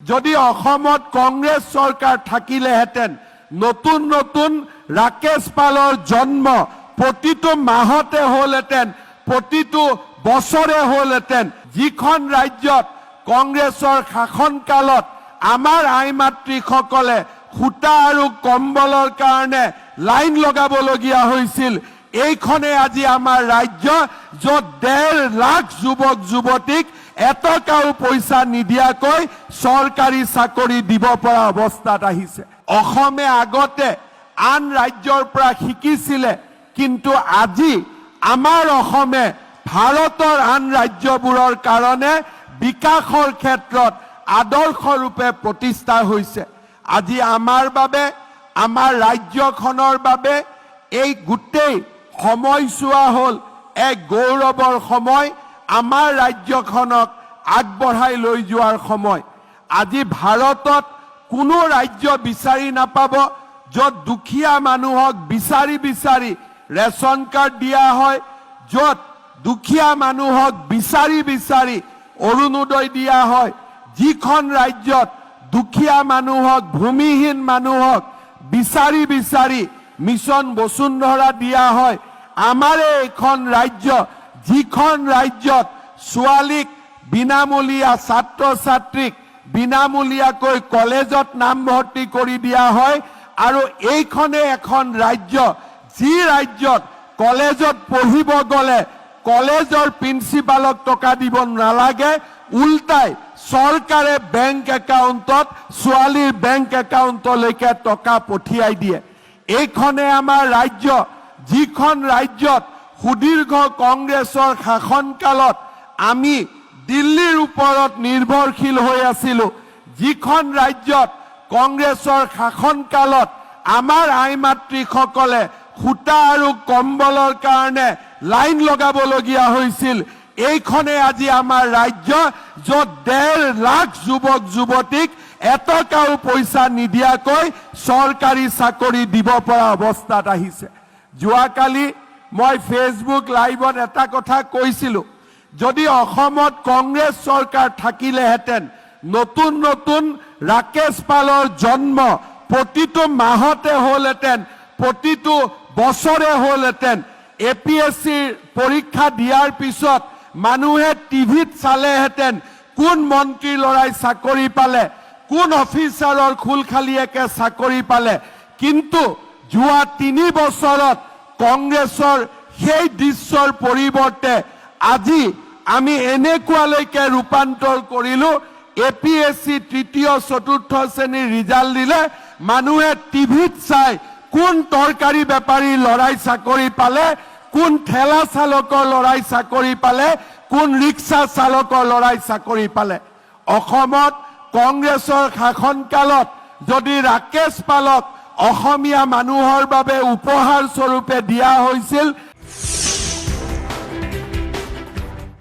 যদি অসমত কংগ্ৰেছ চৰকাৰ থাকিলেহেঁতেন নতুন নতুন ৰাকেশ পালৰ জন্ম প্ৰতিটো মাহতে হ'লহেঁতেন, প্ৰতিটো বছৰে হ'লহেঁতেন। যিখন ৰাজ্যত কংগ্ৰেছৰ শাসনকালত আমাৰ আই মাতৃসকলে সূতা আৰু কম্বলৰ কাৰণে লাইন লগাবলগীয়া হৈছিল, এইখনে আজি আমাৰ ৰাজ্য, য'ত 1.5 লাখ যুৱক যুৱতীক এটকাও পইচা নিদিয়াকৈ চৰকাৰী চাকৰি দিব পৰা অৱস্থাত আহিছে। অসমে আগতে আন ৰাজ্যৰ পৰা শিকিছিলে, কিন্তু আজি আমাৰ অসমে ভাৰতৰ আন ৰাজ্যবোৰৰ কাৰণে বিকাশৰ ক্ষেত্ৰত আদৰ্শৰূপে প্ৰতিষ্ঠা হৈছে। আজি আমাৰ বাবে, আমাৰ ৰাজ্যখনৰ বাবে এই গোটেই সময়ছোৱা হ'ল এক গৌৰৱৰ সময়, আমাৰ ৰাজ্যখনক আগবঢ়াই লৈ যোৱাৰ সময়। আজি ভাৰতত কোনো ৰাজ্য বিচাৰি নাপাব য'ত দুখীয়া মানুহক বিচাৰি বিচাৰি ৰেচন কাৰ্ড দিয়া হয়, য'ত দুখীয়া মানুহক বিচাৰি বিচাৰি অৰুণোদয় দিয়া হয়, যিখন ৰাজ্যত দুখীয়া মানুহক, ভূমিহীন মানুহক বিচাৰি বিচাৰি মিছন বসুন্ধৰা দিয়া হয়। আমাৰ এইখন ৰাজ্য, যিখন ৰাজ্যত ছোৱালীক বিনামূলীয়া, ছাত্ৰ ছাত্ৰীক বিনামূলীয়াকৈ কলেজত নামভৰ্তি কৰি দিয়া হয়, আৰু এইখনে এখন ৰাজ্য যি ৰাজ্যত কলেজত পঢ়িব গ'লে কলেজৰ প্ৰিন্সিপালক টকা দিব নালাগে, উল্টাই চৰকাৰে বেংক একাউণ্টত, ছোৱালীৰ বেংক একাউণ্টলৈকে টকা পঠিয়াই দিয়ে। এইখনে আমাৰ ৰাজ্য, যিখন ৰাজ্যত সুদীৰ্ঘ কংগ্ৰেছৰ শাসনকালত আমি দিল্লীৰ ওপৰত নিৰ্ভৰশীল হৈ আছিলোঁ, যিখন ৰাজ্যত কংগ্ৰেছৰ শাসনকালত আমাৰ আই মাতৃসকলে সূতা আৰু কম্বলৰ কাৰণে লাইন লগাবলগীয়া হৈছিল, এইখনে আজি আমাৰ ৰাজ্য, য'ত 1.5 লাখ যুৱক যুৱতীক এটকাও পইচা নিদিয়াকৈ চৰকাৰী চাকৰি দিব পৰা অৱস্থাত আহিছে। যোৱাকালি মই ফেচবুক লাইভত এটা কথা কৈছিলোঁ, যদি অসমত কংগ্ৰেছ চৰকাৰ থাকিলেহেঁতেন নতুন নতুন ৰাকেশ পালৰ জন্ম প্ৰতিটো মাহতে হ'লহেঁতেন, প্ৰতিটো বছৰে হ'লহেঁতেন। APSCৰ পৰীক্ষা দিয়াৰ পিছত মানুহে টিভিত চালেহেঁতেন কোন মন্ত্ৰীৰ ল'ৰাই চাকৰি পালে, কোন অফিচাৰৰ খুলখালিয়েকে চাকৰি পালে। কিন্তু যোৱা 3 বছৰত কংগ্ৰেছৰ সেই দৃশ্যৰ পৰিৱৰ্তে আজি আমি এনেকুৱালৈকে ৰূপান্তৰ কৰিলোঁ, APSC তৃতীয় চতুৰ্থ শ্ৰেণীৰ ৰিজাল্ট দিলে মানুহে টিভিত চাই কোন তৰকাৰী বেপাৰীৰ ল'ৰাই চাকৰি পালে, কোন ঠেলা চালকৰ ল'ৰাই চাকৰি পালে, কোন ৰিক্সা চালকৰ ল'ৰাই চাকৰি পালে। অসমত কংগ্ৰেছৰ শাসনকালত যদি ৰাকেশ পালক অসমীয়া মানুহৰ বাবে উপহাৰ স্বৰূপে দিয়া হৈছিল,